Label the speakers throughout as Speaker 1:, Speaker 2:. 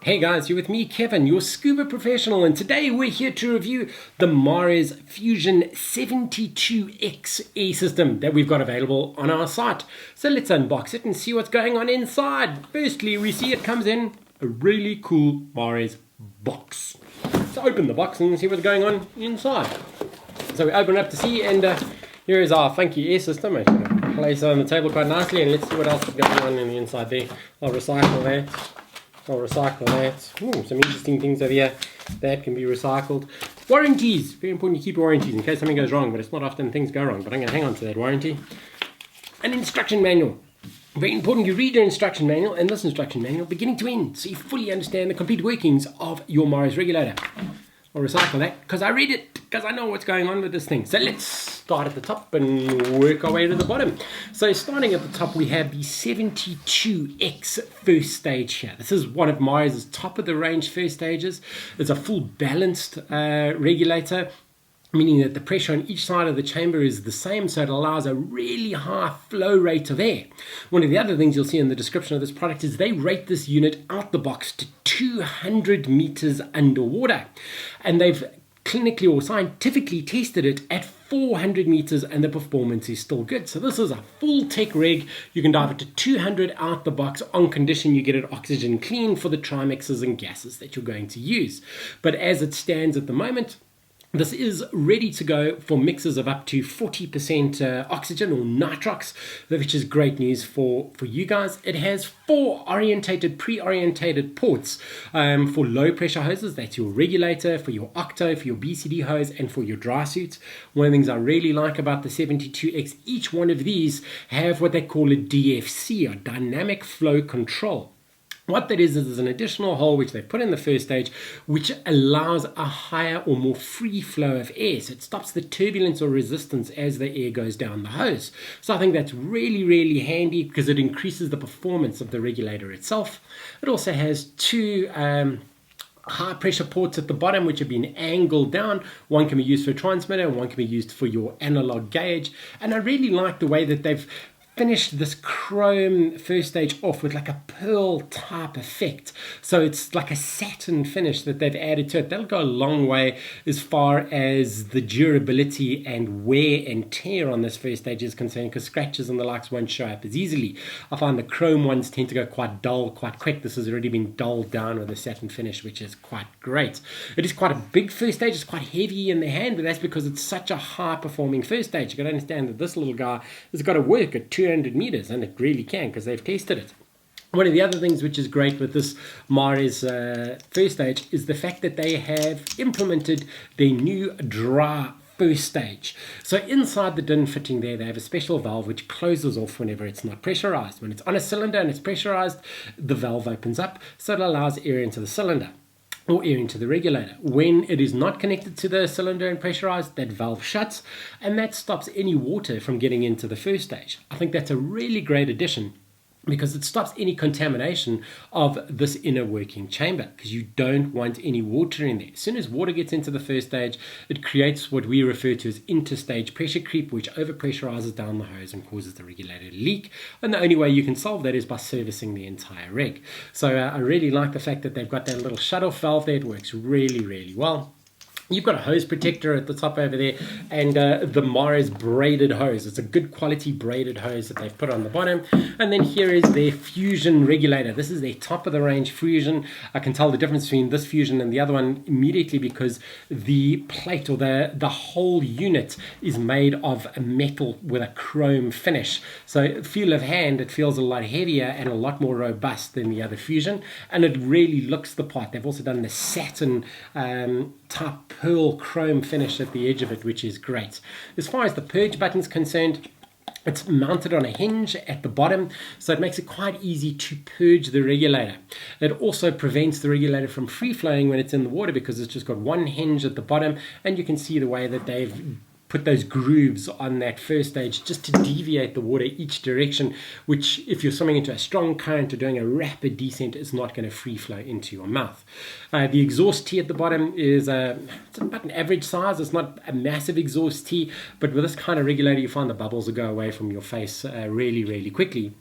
Speaker 1: Hey guys, you're with me, Kevin, your scuba professional, and today we're here to review the Mares Fusion 72X air system that we've got available on our site. So let's unbox it and see what's going on inside. Firstly, we see it comes in a really cool Mares box. So open the box and see what's going on inside. So we open it up to see, and here is our funky air system. I'm going to place it on the table quite nicely, and let's see what else is going on in the inside there. I'll recycle that. Ooh, some interesting things over here that can be recycled. Warranties, very important to keep your warranties in case something goes wrong, but it's not often things go wrong, but I'm going to hang on to that warranty. An instruction manual. Very important you read your instruction manual and this instruction manual beginning to end so you fully understand the complete workings of your Mares regulator. I'll recycle that because I read it, because I know what's going on with this thing. So let's start at the top and work our way to the bottom. So starting at the top, we have the 72X first stage here. This is one of Mares' top of the range first stages. It's a full balanced regulator, meaning that the pressure on each side of the chamber is the same, so it allows a really high flow rate of air. One of the other things you'll see in the description of this product is they rate this unit out the box to 200 meters underwater, and they've clinically or scientifically tested it at 400 meters and the performance is still good. So this is a full tech rig. You can dive it to 200 out the box on condition you get it oxygen clean for the trimixes and gases that you're going to use. But as it stands at the moment, this is ready to go for mixes of up to 40% oxygen or nitrox, which is great news for you guys. It has 4 pre-orientated ports for low pressure hoses. That's your regulator, for your octo, for your BCD hose, and for your dry suits. One of the things I really like about the 72X, each one of these have what they call a DFC, or dynamic flow control. What that is an additional hole which they put in the first stage, which allows a higher or more free flow of air. So it stops the turbulence or resistance as the air goes down the hose. So I think that's really, really handy because it increases the performance of the regulator itself. It also has 2 high pressure ports at the bottom which have been angled down. One can be used for a transmitter and one can be used for your analog gauge. And I really like the way that they've finished this chrome first stage off with like a pearl type effect. So it's like a satin finish that they've added to it. That'll go a long way as far as the durability and wear and tear on this first stage is concerned, because scratches and the likes won't show up as easily. I find the chrome ones tend to go quite dull quite quick. This has already been dulled down with a satin finish, which is quite great. It is quite a big first stage. It's quite heavy in the hand, but that's because it's such a high performing first stage. You've got to understand that this little guy has got to work at 200 meters, and it really can because they've tested it. One of the other things which is great with this Mares first stage is the fact that they have implemented their new dry first stage. So inside the DIN fitting there, they have a special valve which closes off whenever it's not pressurized. When it's on a cylinder and it's pressurized, the valve opens up, so it allows air into the cylinder or air into the regulator. When it is not connected to the cylinder and pressurized, that valve shuts, and that stops any water from getting into the first stage. I think that's a really great addition because it stops any contamination of this inner working chamber, because you don't want any water in there. As soon as water gets into the first stage, it creates what we refer to as interstage pressure creep, which overpressurizes down the hose and causes the regulator to leak. And the only way you can solve that is by servicing the entire rig. So I really like the fact that they've got that little shut-off valve there. It works really, really well. You've got a hose protector at the top over there, and the Mares braided hose. It's a good quality braided hose that they've put on the bottom. And then here is their Fusion regulator. This is their top of the range Fusion. I can tell the difference between this Fusion and the other one immediately because the plate or the whole unit is made of metal with a chrome finish. So feel of hand, it feels a lot heavier and a lot more robust than the other Fusion, and it really looks the part. They've also done the satin type pearl chrome finish at the edge of it, which is great. As far as the purge button is concerned, it's mounted on a hinge at the bottom, so it makes it quite easy to purge the regulator. It also prevents the regulator from free flowing when it's in the water because it's just got one hinge at the bottom, and you can see the way that they've put those grooves on that first stage just to deviate the water each direction, which if you're swimming into a strong current or doing a rapid descent is not going to free flow into your mouth. The exhaust tee at the bottom is it's about an average size. It's not a massive exhaust tee, but with this kind of regulator you find the bubbles will go away from your face really, really quickly.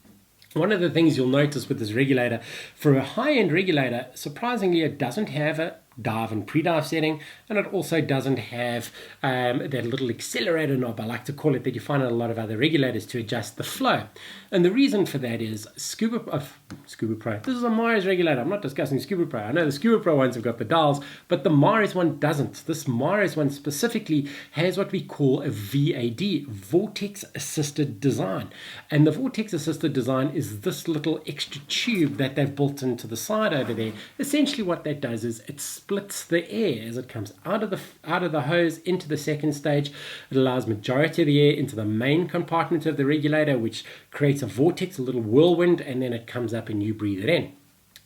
Speaker 1: One of the things you'll notice with this regulator, for a high-end regulator, surprisingly it doesn't have a dive and pre-dive setting, and it also doesn't have that little accelerator knob, I like to call it, that you find in a lot of other regulators to adjust the flow. And the reason for that is Scuba Pro. This is a Maris regulator. I'm not discussing Scuba Pro. I know the Scuba Pro ones have got the dials, but the Maris one doesn't. This Maris one specifically has what we call a VAD, Vortex Assisted Design. And the Vortex Assisted Design is this little extra tube that they've built into the side over there. Essentially what that does is it splits the air as it comes out of the hose into the second stage. It allows majority of the air into the main compartment of the regulator, which creates a vortex, a little whirlwind, and then it comes up and you breathe it in.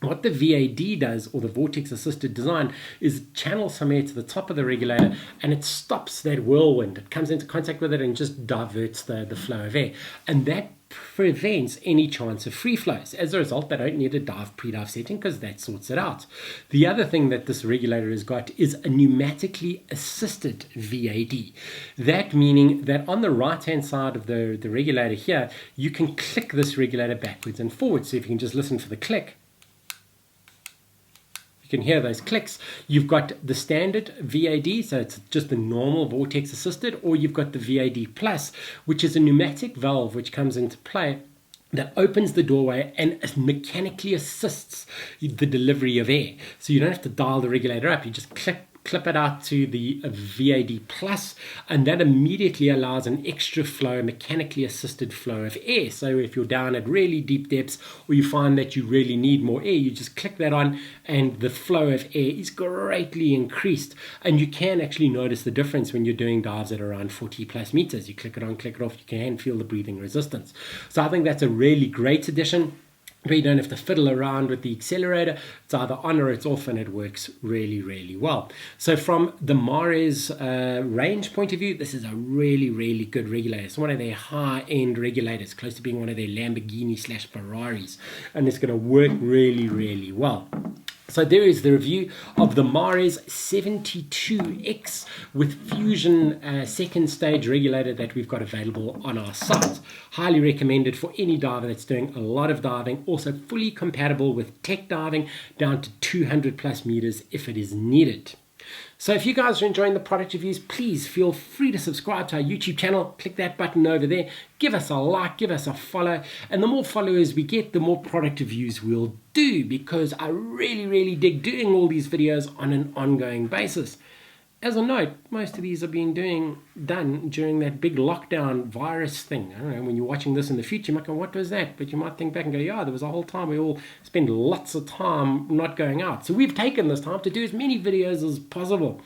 Speaker 1: What the VAD does, or the Vortex Assisted Design, is channel some air to the top of the regulator and it stops that whirlwind. It comes into contact with it and just diverts the flow of air. And that prevents any chance of free flows. As a result, they don't need a dive pre-dive setting because that sorts it out. The other thing that this regulator has got is a pneumatically assisted VAD. That meaning that on the right hand side of the regulator here, you can click this regulator backwards and forwards. So if you can just listen for the click, can hear those clicks. You've got the standard VAD, so it's just the normal vortex assisted, or you've got the VAD Plus, which is a pneumatic valve which comes into play that opens the doorway and mechanically assists the delivery of air. So you don't have to dial the regulator up, you just clip it out to the VAD Plus, and that immediately allows an extra flow, mechanically assisted flow of air. So if you're down at really deep depths, or you find that you really need more air, you just click that on and the flow of air is greatly increased. And you can actually notice the difference when you're doing dives at around 40 plus meters. You click it on, click it off, you can feel the breathing resistance. So I think that's a really great addition, where you don't have to fiddle around with the accelerator. It's either on or it's off, and it works really, really well. So from the Maris range point of view, this is a really, really good regulator. It's one of their high-end regulators, close to being one of their Lamborghini/Ferraris, and it's going to work really, really well. So there is the review of the Maris 72X with Fusion second stage regulator that we've got available on our site. Highly recommended for any diver that's doing a lot of diving. Also fully compatible with tech diving down to 200 plus meters if it is needed. So if you guys are enjoying the product reviews, please feel free to subscribe to our YouTube channel. Click that button over there. Give us a like, give us a follow. And the more followers we get, the more product reviews we'll do, because I really, really dig doing all these videos on an ongoing basis. As a note, most of these are being done during that big lockdown virus thing. I don't know, when you're watching this in the future, you might go, what was that? But you might think back and go, yeah, there was a whole time we all spend lots of time not going out. So we've taken this time to do as many videos as possible.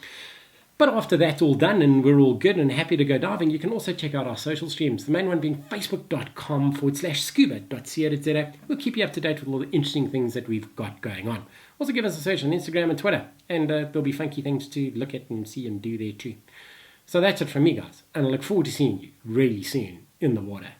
Speaker 1: But after that's all done and we're all good and happy to go diving, you can also check out our social streams. The main one being facebook.com/scuba.co.za. We'll keep you up to date with all the interesting things that we've got going on. Also give us a search on Instagram and Twitter, and there'll be funky things to look at and see and do there too. So that's it from me, guys, and I look forward to seeing you really soon in the water.